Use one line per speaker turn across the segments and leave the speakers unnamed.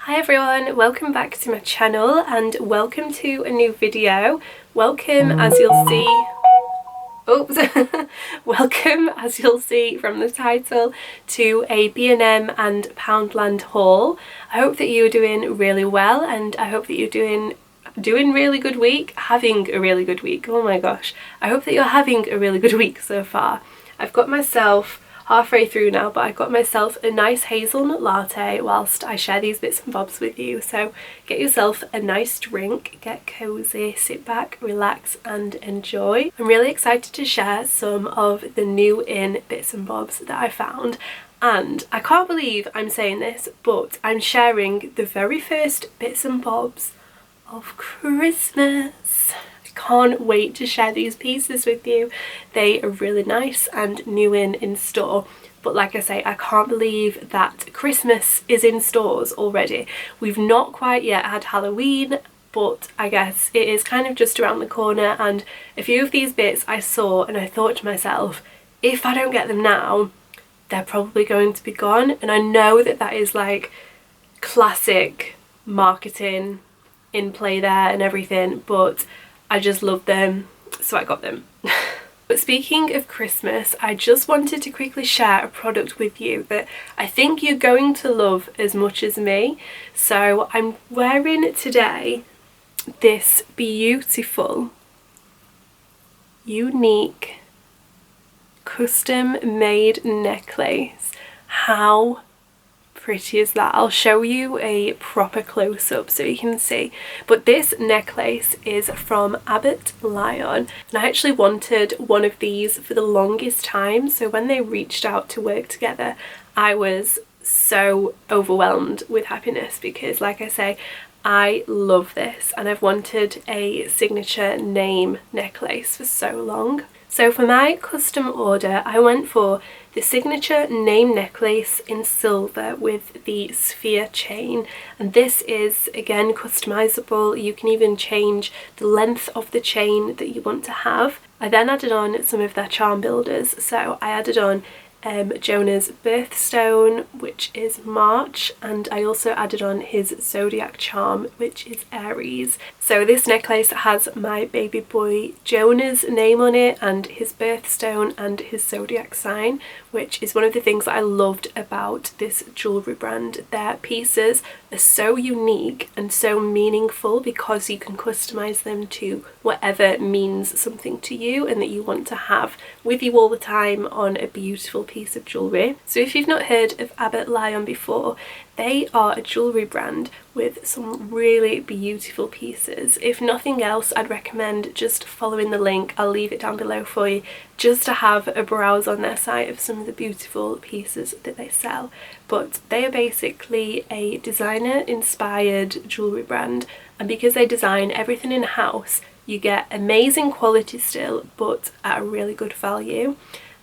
Hi everyone, welcome back to my channel and welcome to a new video. Welcome as you'll see welcome as you'll see from the title to a B&M and Poundland haul. I hope that you're doing really well and I hope that you're doing really good week, having a really good week. Oh my gosh, I hope that you're having a really good week so far. I've got myself halfway through now, but I got myself a nice hazelnut latte whilst I share these bits and bobs with you. So get yourself a nice drink, get cozy, sit back, relax and enjoy. I'm really excited to share some of the new in bits and bobs that I found, and I can't believe I'm saying this, but I'm sharing the very first bits and bobs of Christmas. Can't wait to share these pieces with you. They are really nice and new in store, but like I say, I can't believe that Christmas is in stores already. We've not quite yet had Halloween, but I guess it is kind of just around the corner, and a few of these bits I saw and I thought to myself, if I don't get them now, they're probably going to be gone. And I know that that is like classic marketing in play there and everything, but I just love them, so I got them. But speaking of Christmas, I just wanted to quickly share a product with you that I think you're going to love as much as me. So I'm wearing today this beautiful, unique, custom made necklace. How pretty is that? I'll show you a proper close-up so you can see, but this necklace is from Lion, and I actually wanted one of these for the longest time. So when they reached out to work together, I was so overwhelmed with happiness because, like I say, I love this and I've wanted a signature name necklace for so long. So for my custom order, I went for the signature name necklace in silver with the sphere chain, and this is again customizable. You can even change the length of the chain that you want to have. I then added on some of their charm builders, so I added on Jonah's birthstone, which is March, and I also added on his zodiac charm, which is Aries. So this necklace has my baby boy Jonah's name on it and his birthstone and his zodiac sign, which is one of the things that I loved about this jewellery brand. Their pieces are so unique and so meaningful because you can customise them to whatever means something to you and that you want to have with you all the time on a beautiful piece of jewellery. So if you've not heard of Lion before, they are a jewellery brand with some really beautiful pieces. If nothing else, I'd recommend just following the link. I'll leave it down below for you just to have a browse on their site of some of the beautiful pieces that they sell. But they are basically a designer inspired jewellery brand, and because they design everything in-house, you get amazing quality still, but at a really good value.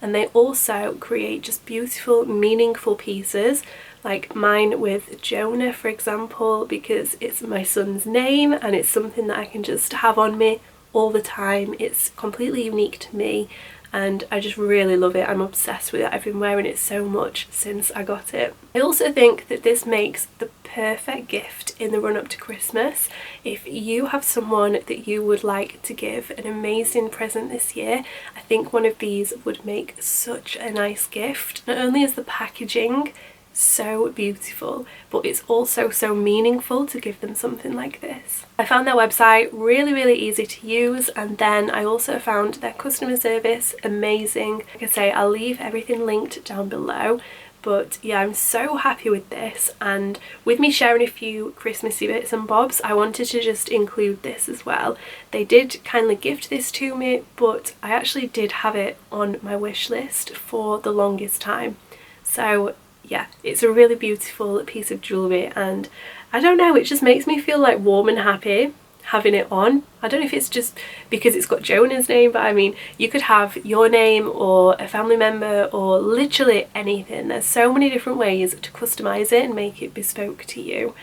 And they also create just beautiful, meaningful pieces, like mine with Jonah, for example, because it's my son's name and it's something that I can just have on me all the time. It's completely unique to me and I just really love it. I'm obsessed with it. I've been wearing it so much since I got it. I also think that this makes the perfect gift in the run up to Christmas. If you have someone that you would like to give an amazing present this year, I think one of these would make such a nice gift. Not only is the packaging so beautiful, but it's also so meaningful to give them something like this. I found their website really easy to use, and then I also found their customer service amazing. Like I say, I'll leave everything linked down below. But yeah, I'm so happy with this, and with me sharing a few Christmassy bits and bobs, I wanted to just include this as well. They did kindly gift this to me, but I actually did have it on my wish list for the longest time. So yeah, it's a really beautiful piece of jewellery, and I don't know, it just makes me feel like warm and happy having it on. I don't know if it's just because it's got Jonah's name, but I mean, you could have your name or a family member or literally anything. There's so many different ways to customise it and make it bespoke to you.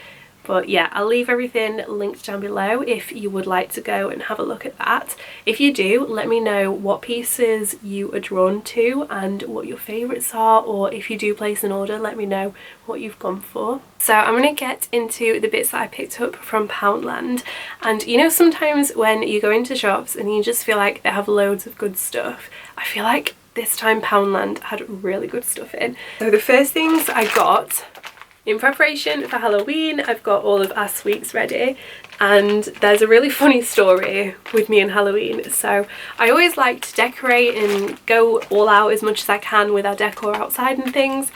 But yeah, I'll leave everything linked down below if you would like to go and have a look at that. If you do, let me know what pieces you are drawn to and what your favourites are, or if you do place an order, let me know what you've gone for. So I'm going to get into the bits that I picked up from Poundland. And you know, sometimes when you go into shops and you just feel like they have loads of good stuff, I feel like this time Poundland had really good stuff in. So the first things I got in preparation for Halloween, I've got all of our sweets ready, and there's a really funny story with me and Halloween. So I always like to decorate and go all out as much as I can with our decor outside and things.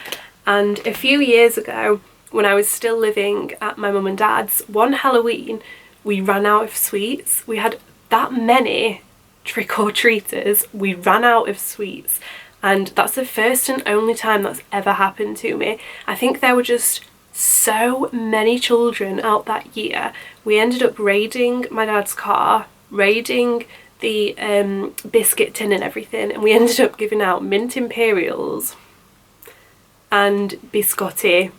And a few years ago, when I was still living at my mum and dad's, one Halloween we ran out of sweets. We had that many trick-or-treaters, we ran out of sweets. And that's the first and only time that's ever happened to me. I think there were just so many children out that year. We ended up raiding my dad's car, raiding the biscuit tin and everything, and we ended up giving out mint imperials and biscotti,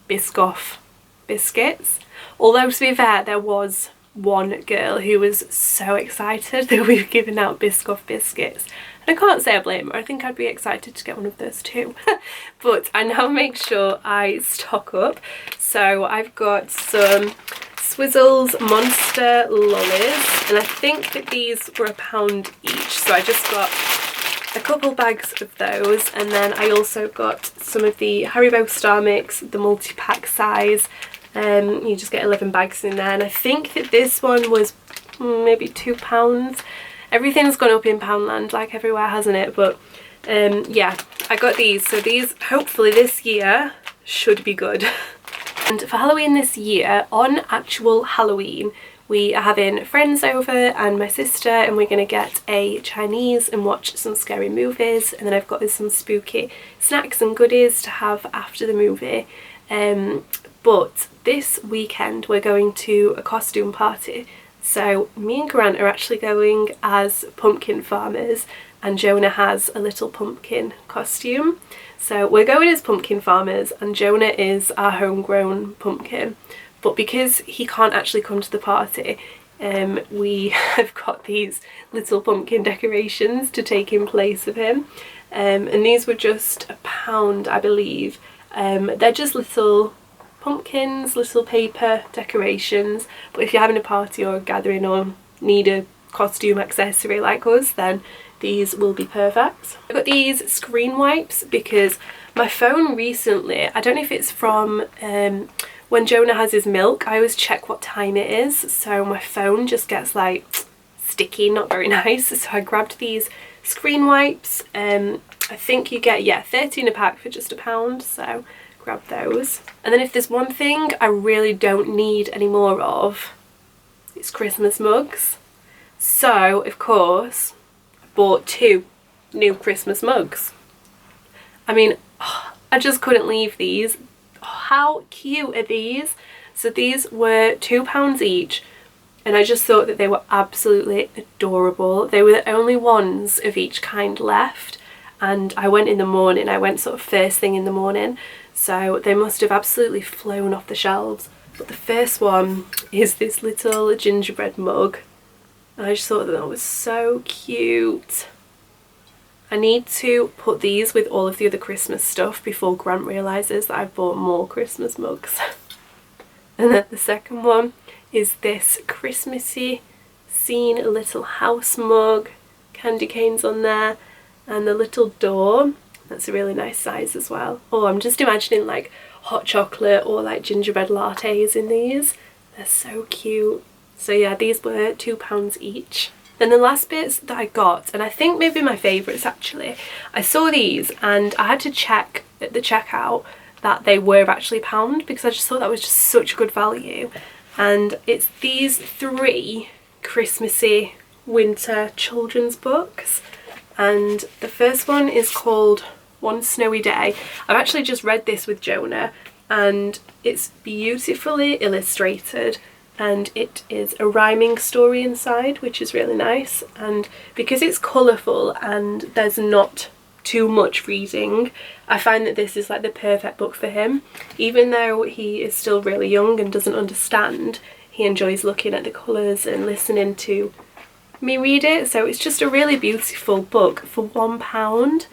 Biscoff biscuits. Although to be fair, there was one girl who was so excited that we were giving out Biscoff biscuits. I can't say I blame her. I think I'd be excited to get one of those too. But I now make sure I stock up. So I've got some Swizzles Monster Lollies, and I think that these were £1 each. So I just got a couple bags of those, and then I also got some of the Haribo Star Mix, the multi-pack size. You just get 11 bags in there, and I think that this one was maybe £2. Everything's gone up in Poundland, like everywhere, hasn't it? But yeah, I got these. So these, hopefully this year, should be good. And for Halloween this year, on actual Halloween, we are having friends over and my sister, and we're going to get a Chinese and watch some scary movies. And then I've got some spooky snacks and goodies to have after the movie. But this weekend we're going to a costume party. So me and Grant are actually going as pumpkin farmers, and Jonah has a little pumpkin costume. So we're going as pumpkin farmers and Jonah is our homegrown pumpkin. But because he can't actually come to the party, we have got these little pumpkin decorations to take in place of him. And these were just £1, I believe. They're just little pumpkins, little paper decorations, but if you're having a party or a gathering or need a costume accessory like us, then these will be perfect. I got these screen wipes because my phone recently, I don't know if it's from when Jonah has his milk, I always check what time it is, so my phone just gets like sticky, not very nice. So I grabbed these screen wipes. I think you get, yeah, 13 a pack for just £1, so grab those. And then if there's one thing I really don't need any more of, it's Christmas mugs. So of course I bought 2 new Christmas mugs. I mean, I just couldn't leave these. How cute are these? So these were £2 each, and I just thought that they were absolutely adorable. They were the only ones of each kind left, and I went in the morning. I went sort of first thing in the morning, so they must have absolutely flown off the shelves. But the first one is this little gingerbread mug. I just thought that was so cute. I need to put these with all of the other Christmas stuff before Grant realises that I've bought more Christmas mugs. And then the second one is this Christmassy scene little house mug, candy canes on there, and the little door. That's a really nice size as well. Oh, I'm just imagining like hot chocolate or like gingerbread lattes in these. They're so cute. So yeah, these were £2 each. Then the last bits that I got, and I think maybe my favourites actually, I saw these and I had to check at the checkout that they were actually £1 because I just thought that was just such good value. And it's these 3 Christmassy winter children's books, and the first one is called One Snowy Day. I've actually just read this with Jonah and it's beautifully illustrated, and it is a rhyming story inside, which is really nice. And because it's colourful and there's not too much reading, I find that this is like the perfect book for him. Even though he is still really young and doesn't understand, he enjoys looking at the colours and listening to me read it. So it's just a really beautiful book for £1.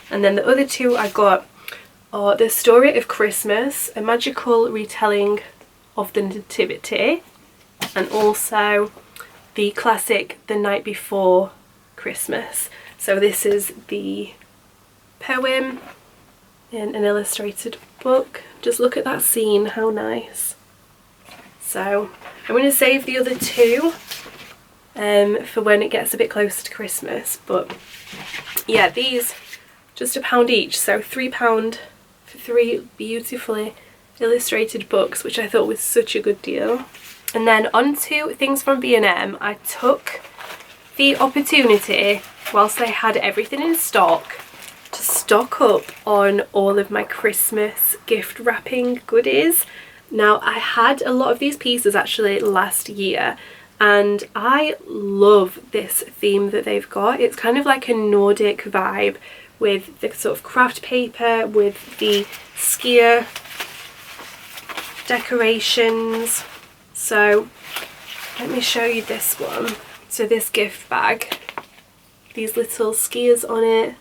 And then the other two I got are The Story of Christmas, a magical retelling of the Nativity, and also the classic The Night Before Christmas. So this is the poem in an illustrated book. Just look at that scene, how nice. So I'm going to save the other two for when it gets a bit closer to Christmas. But yeah, these just £1 each, so £3 for 3 beautifully illustrated books, which I thought was such a good deal. And then on to things from B&M. I took the opportunity, whilst they had everything in stock, to stock up on all of my Christmas gift wrapping goodies. Now, I had a lot of these pieces actually last year, and I love this theme that they've got. It's kind of like a Nordic vibe with the sort of craft paper, with the skier decorations. So let me show you this one. So this gift bag, these little skiers on it,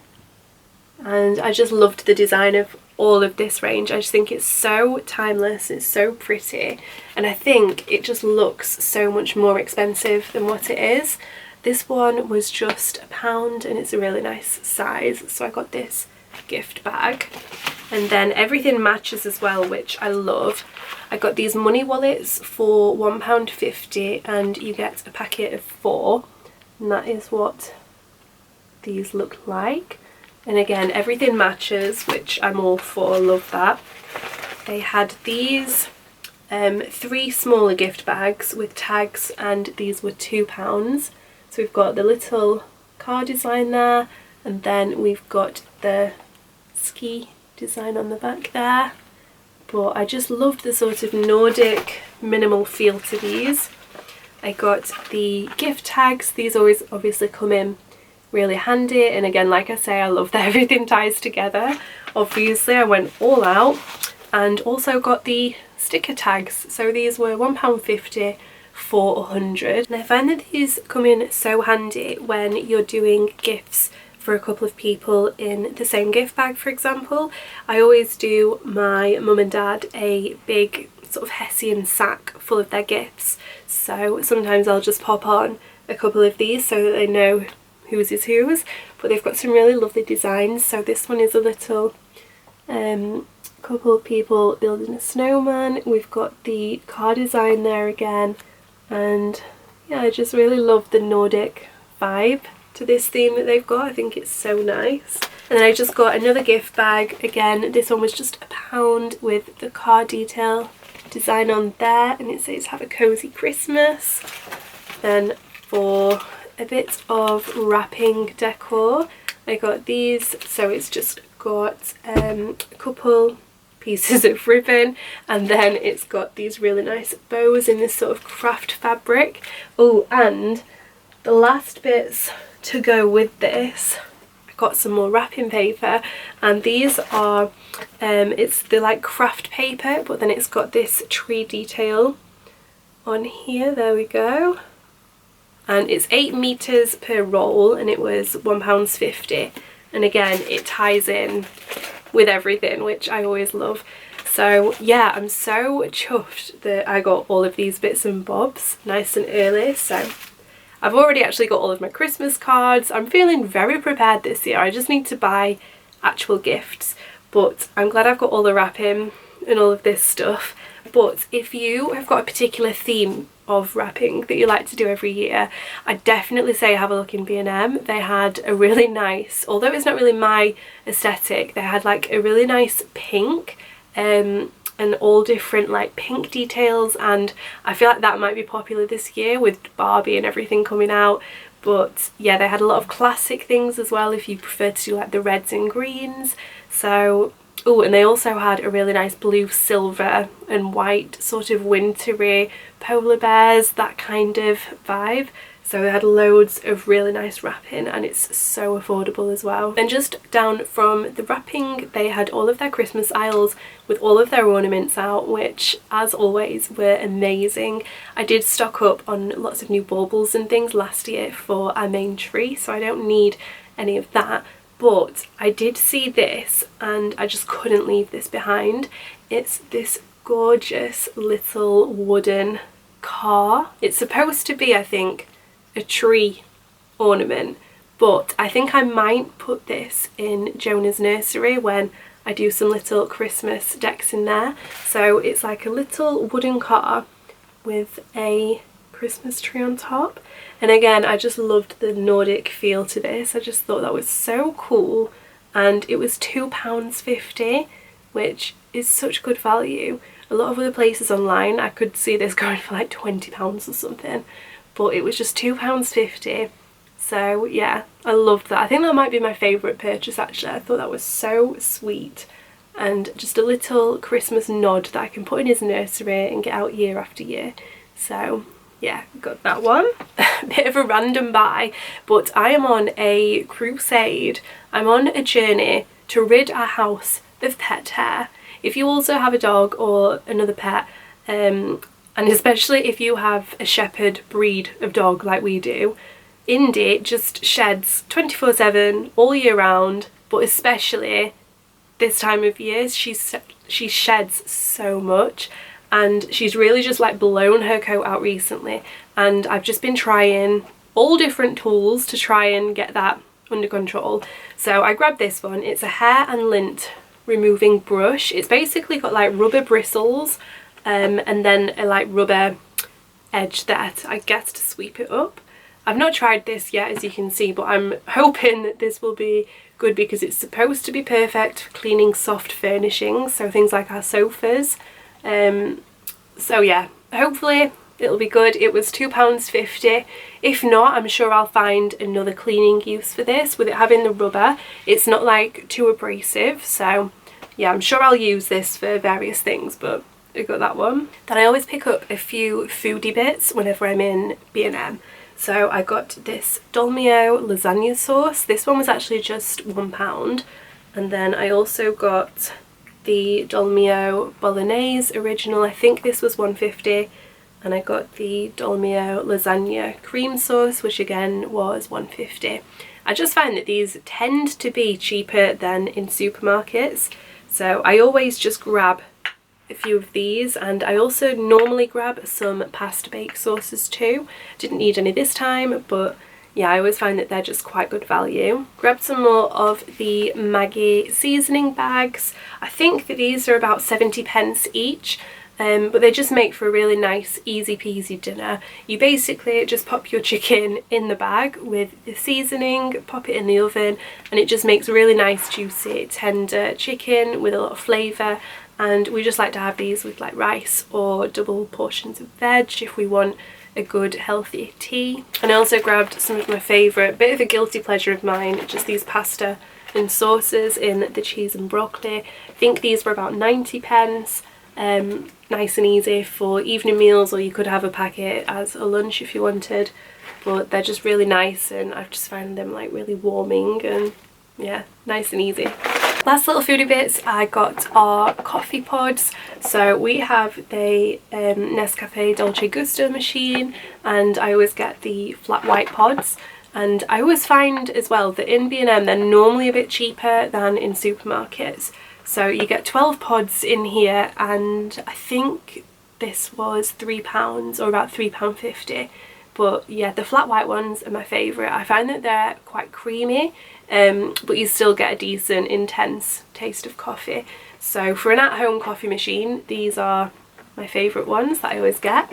and I just loved the design of all of this range. I just think it's so timeless, it's so pretty, and I think it just looks so much more expensive than what it is. This one was just £1 and it's a really nice size, so I got this gift bag. And then everything matches as well, which I love. I got these money wallets for £1.50 and you get a packet of 4, and that is what these look like. And again, everything matches, which I'm all for, love that. They had these 3 smaller gift bags with tags, and these were £2. So we've got the little car design there, and then we've got the ski design on the back there. But I just loved the sort of Nordic minimal feel to these. I got the gift tags. These always obviously come in really handy, and again, like I say, I love that everything ties together. Obviously I went all out, and also got the sticker tags. So these were £1.50 for 100, and I find that these come in so handy when you're doing gifts for a couple of people in the same gift bag. For example, I always do my mum and dad a big sort of Hessian sack full of their gifts, so sometimes I'll just pop on a couple of these so that they know whose is whose. But they've got some really lovely designs. So this one is a little couple of people building a snowman. We've got the car design there again, and yeah, I just really love the Nordic vibe to this theme that they've got. I think it's so nice. And then I just got another gift bag. Again, this one was just £1 with the car detail design on there, and it says have a cozy Christmas. Then for a bit of wrapping decor, I got these. So it's just got a couple pieces of ribbon, and then it's got these really nice bows in this sort of craft fabric. Oh, and the last bits to go with this, I got some more wrapping paper, and these are it's the like craft paper, but then it's got this tree detail on here. There we go. And it's 8 meters per roll, and it was £1.50. And again, it ties in with everything, which I always love. So yeah, I'm so chuffed that I got all of these bits and bobs nice and early. So I've already actually got all of my Christmas cards. I'm feeling very prepared this year. I just need to buy actual gifts, but I'm glad I've got all the wrapping and all of this stuff. But if you have got a particular theme of wrapping that you like to do every year, I definitely say have a look in B&M. They had a really nice, although it's not really my aesthetic, they had like a really nice pink and all different like pink details, and I feel like that might be popular this year with Barbie and everything coming out. But yeah, they had a lot of classic things as well if you prefer to do like the reds and greens. So oh, and they also had a really nice blue, silver and white sort of wintry polar bears, that kind of vibe. So they had loads of really nice wrapping, and it's so affordable as well. And just down from the wrapping, they had all of their Christmas aisles with all of their ornaments out, which as always were amazing. I did stock up on lots of new baubles and things last year for our main tree, so I don't need any of that. But I did see this and I just couldn't leave this behind. It's this gorgeous little wooden car. It's supposed to be, I think, a tree ornament, but I think I might put this in Jonah's nursery when I do some little Christmas decks in there. So it's like a little wooden car with a Christmas tree on top, and again I just loved the Nordic feel to this. I just thought that was so cool, and it was £2.50, which is such good value. A lot of other places online I could see this going for like £20 or something, but it was just £2.50. So yeah, I loved that. I think that might be my favourite purchase actually. I thought that was so sweet, and just a little Christmas nod that I can put in his nursery and get out year after year. So yeah, got that one. Bit of a random buy, but I am on a crusade. I'm on a journey to rid our house of pet hair. If you also have a dog or another pet, and especially if you have a shepherd breed of dog like we do, Indy just sheds 24/7 all year round, but especially this time of year she sheds so much, and she's really just like blown her coat out recently, and I've just been trying all different tools to try and get that under control. So I grabbed this one. It's a hair and lint removing brush. It's basically got like rubber bristles and then a like rubber edge that I guess to sweep it up. I've not tried this yet, as you can see, but I'm hoping that this will be good because it's supposed to be perfect for cleaning soft furnishings, so things like our sofas. So yeah, hopefully it'll be good. It was £2.50. If not, I'm sure I'll find another cleaning use for this. With it having the rubber, it's not like too abrasive, so yeah, I'm sure I'll use this for various things, but I got that one. Then I always pick up a few foodie bits whenever I'm in B&M. So I got this Dolmio lasagna sauce. This one was actually just £1. And then I also got the Dolmio bolognese original. I think this was £1.50. And I got the Dolmio lasagna cream sauce, which again was £1.50. I just find that these tend to be cheaper than in supermarkets. So I always just grab a few of these, and I also normally grab some pasta bake sauces too. Didn't need any this time, but yeah, I always find that they're just quite good value. Grabbed some more of the Maggi seasoning bags. I think that these are about 70p each, but they just make for a really nice easy peasy dinner. You basically just pop your chicken in the bag with the seasoning, pop it in the oven, and it just makes really nice juicy tender chicken with a lot of flavour. And we just like to have these with like rice or double portions of veg if we want a good healthy tea. And I also grabbed some of my favourite, bit of a guilty pleasure of mine, just these pasta and sauces in the cheese and broccoli. I think these were about 90p. Nice and easy for evening meals, or you could have a packet as a lunch if you wanted, but they're just really nice, and I've just found them like really warming and yeah, nice and easy. Last little foodie bits I got are coffee pods. So we have the Nescafe Dolce Gusto machine, and I always get the flat white pods. And I always find as well that in B&M they're normally a bit cheaper than in supermarkets. So you get 12 pods in here, and I think this was £3 or about £3.50. But yeah, the flat white ones are my favourite. I find that they're quite creamy, but you still get a decent intense taste of coffee. So for an at-home coffee machine, these are my favourite ones that I always get.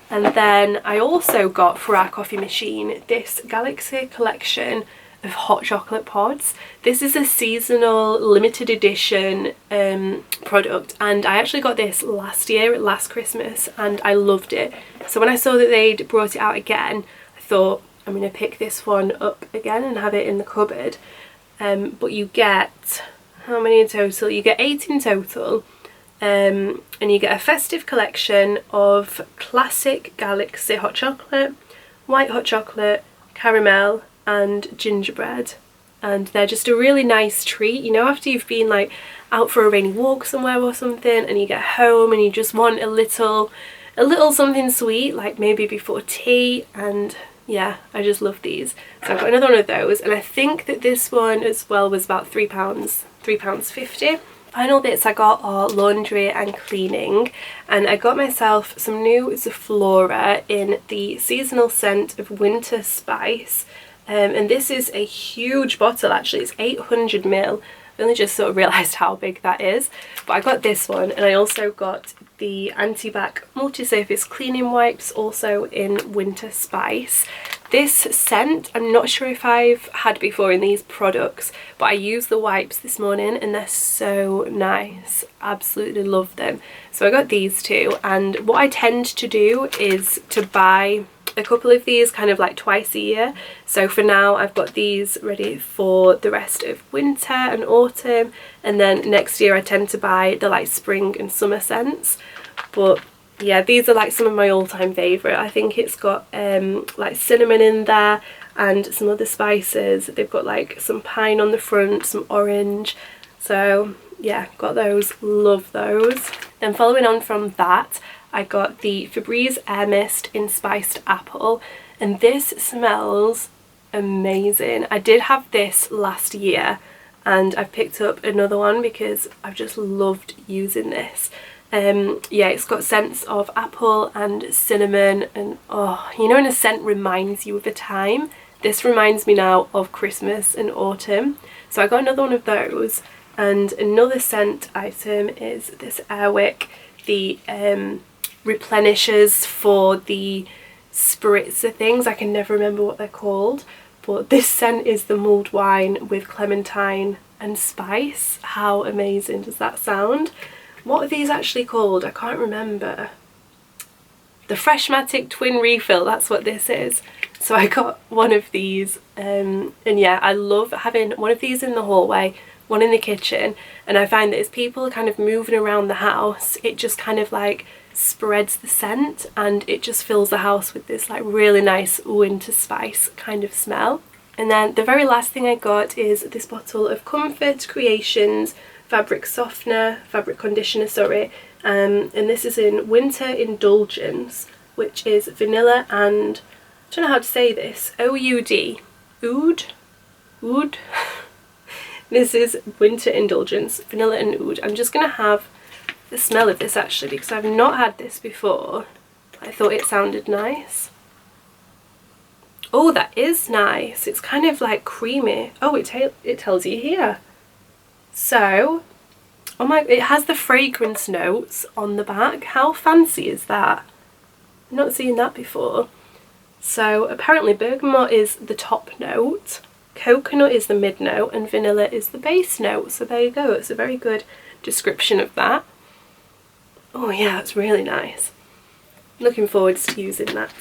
And then I also got for our coffee machine this Galaxy collection of hot chocolate pods. This is a seasonal limited edition product, and I actually got this last Christmas, and I loved it. So when I saw that they'd brought it out again, I thought I'm going to pick this one up again and have it in the cupboard. But you get, how many in total? You get 8 in total. And you get a festive collection of classic Galaxy hot chocolate, white hot chocolate, caramel and gingerbread. And they're just a really nice treat, you know, after you've been like out for a rainy walk somewhere or something and you get home and you just want a little something sweet, like maybe before tea. And yeah, I just love these. So I've got another one of those, and I think that this one as well was about £3.50. Final bits I got are laundry and cleaning, and I got myself some new Zaflora in the seasonal scent of winter spice. And this is a huge bottle actually, it's 800ml. I only just sort of realised how big that is. But I got this one, and I also got the Anti-Bac Multi-Surface Cleaning Wipes, also in Winter Spice. This scent, I'm not sure if I've had before in these products, but I used the wipes this morning and they're so nice. Absolutely love them. So I got these two, and what I tend to do is to buy a couple of these kind of like twice a year. So for now I've got these ready for the rest of winter and autumn, and then next year I tend to buy the like spring and summer scents. But yeah, these are like some of my all-time favourite. I think it's got like cinnamon in there and some other spices. They've got like some pine on the front, some orange. So yeah, got those, love those. Then following on from that, I got the Febreze Air Mist in Spiced Apple, and this smells amazing. I did have this last year and I've picked up another one because I've just loved using this. Yeah, it's got scents of apple and cinnamon, and oh, you know when a scent reminds you of a time? This reminds me now of Christmas and autumn. So I got another one of those, and another scent item is this Airwick, the replenishers for the spritzer things. I can never remember what they're called, but this scent is the mulled wine with clementine and spice. How amazing does that sound? What are these actually called? I can't remember. The Freshmatic Twin Refill, that's what this is. So I got one of these, and yeah, I love having one of these in the hallway, one in the kitchen, and I find that as people are kind of moving around the house, it just kind of like spreads the scent and it just fills the house with this like really nice winter spice kind of smell. And then the very last thing I got is this bottle of Comfort Creations fabric conditioner, sorry, and this is in Winter Indulgence, which is vanilla and, I don't know how to say this, O-U-D, oud. This is Winter Indulgence, vanilla and oud. I'm just gonna have the smell of this actually because I've not had this before. I thought it sounded nice. Oh, that is nice. It's kind of like creamy. Oh, it tells you here. So, oh my, it has the fragrance notes on the back. How fancy is that? I've not seen that before. So apparently bergamot is the top note, coconut is the mid note, and vanilla is the base note. So there you go. It's a very good description of that. Oh yeah, that's really nice. Looking forward to using that.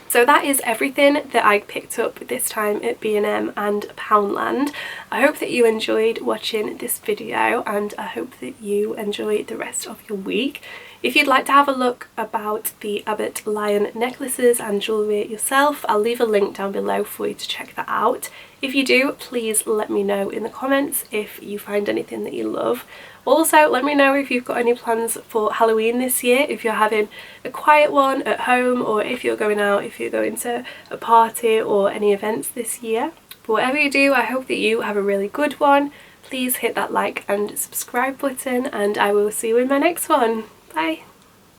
So that is everything that I picked up this time at B&M and Poundland. I hope that you enjoyed watching this video, and I hope that you enjoy the rest of your week. If you'd like to have a look about the Abbott Lion necklaces and jewellery yourself, I'll leave a link down below for you to check that out. If you do, please let me know in the comments if you find anything that you love. Also, let me know if you've got any plans for Halloween this year, if you're having a quiet one at home, or if you're going out, if you're going to a party or any events this year. But whatever you do, I hope that you have a really good one. Please hit that like and subscribe button, and I will see you in my next one. Bye!